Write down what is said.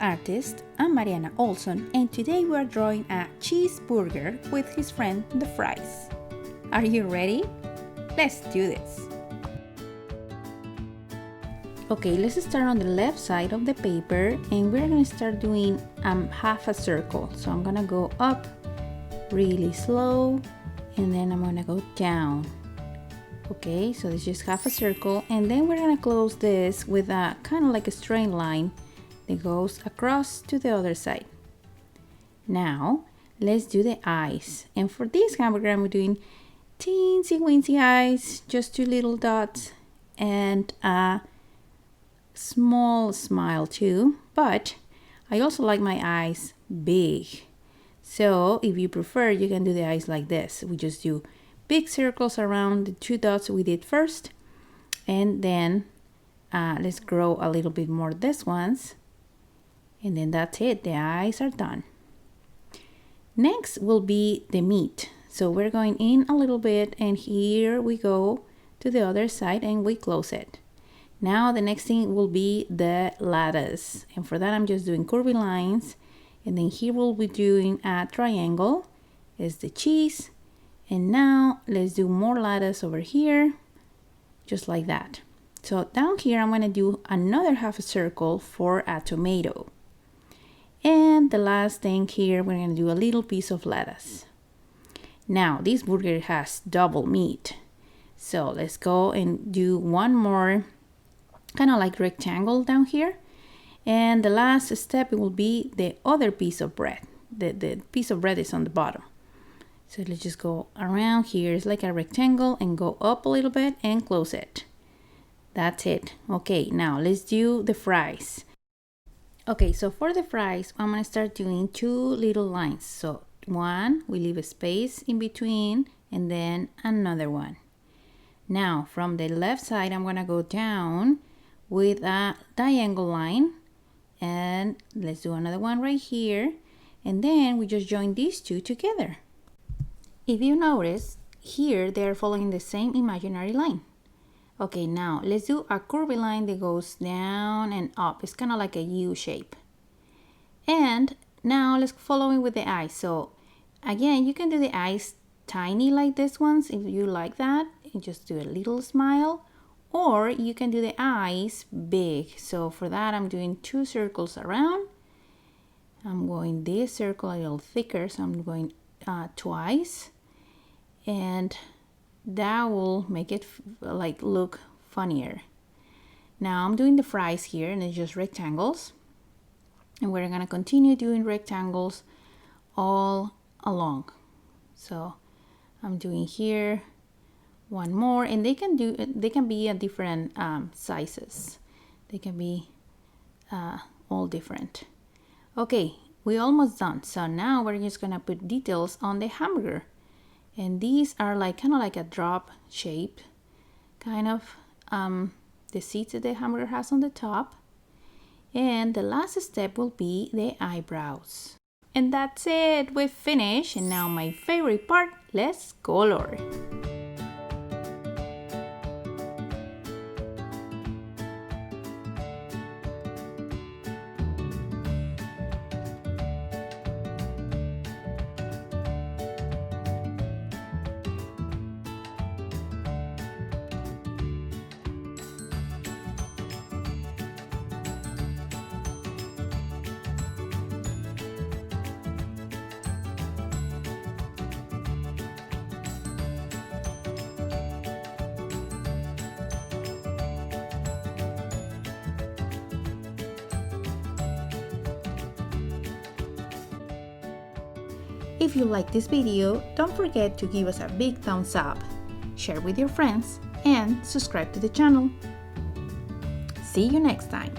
artist. I'm Mariana Olson, and today we are drawing a cheeseburger with his friend the fries. Are you ready? Let's do this. Okay, let's start on the left side of the paper, and we're gonna start doing half a circle. So I'm gonna go up really slow, and then I'm gonna go down. Okay, so it's just half a circle, and then we're gonna close this with a kind of like a straight line that goes across to the other side. Now let's do the eyes, and for this hamburger I'm doing teensy weensy eyes, just 2 little dots, and a small smile too, but I also like my eyes big. So if you prefer, you can do the eyes like this. We just do big circles around the 2 dots we did first, and then let's grow a little bit more these ones, and then that's it. The eyes are done. Next will be the meat. So we're going in a little bit, and here we go to the other side and we close it. Now the next thing will be the lettuce, and for that I'm just doing curvy lines, and then here we'll be doing a triangle is the cheese. And now let's do more lettuce over here, just like that. So down here I'm gonna do another half a circle for a tomato. And the last thing here, we're gonna do a little piece of lettuce. Now this burger has double meat. So let's go and do one more kind of like rectangle down here. And the last step will be the other piece of bread. The piece of bread is on the bottom. So let's just go around here. It's like a rectangle, and go up a little bit and close it. That's it. Okay, now let's do the fries. Okay, so for the fries, I'm gonna start doing 2 little lines. So one, we leave a space in between, and then another one. Now from the left side, I'm gonna go down with a diagonal line, and let's do another one right here, and then we just join these 2 together. If you notice, here they are following the same imaginary line. Okay, now let's do a curvy line that goes down and up. It's kind of like a U shape. And now let's follow it with the eyes. So again, you can do the eyes tiny like this ones if you like that, and just do a little smile. Or you can do the eyes big. So for that, I'm doing 2 circles around. I'm going this circle a little thicker, so I'm going twice. And that will make it like look funnier. Now I'm doing the fries here, and it's just rectangles, and we're gonna continue doing rectangles all along. So I'm doing here one more, and they can be at different sizes. They can be all different. Okay, we're almost done. So now we're just gonna put details on the hamburger. And these are like kind of like a drop shape, kind of the seats that the hamburger has on the top. And the last step will be the eyebrows. And that's it, we've finished. And now my favorite part, let's color. If you like this video, don't forget to give us a big thumbs up, share with your friends, and subscribe to the channel. See you next time!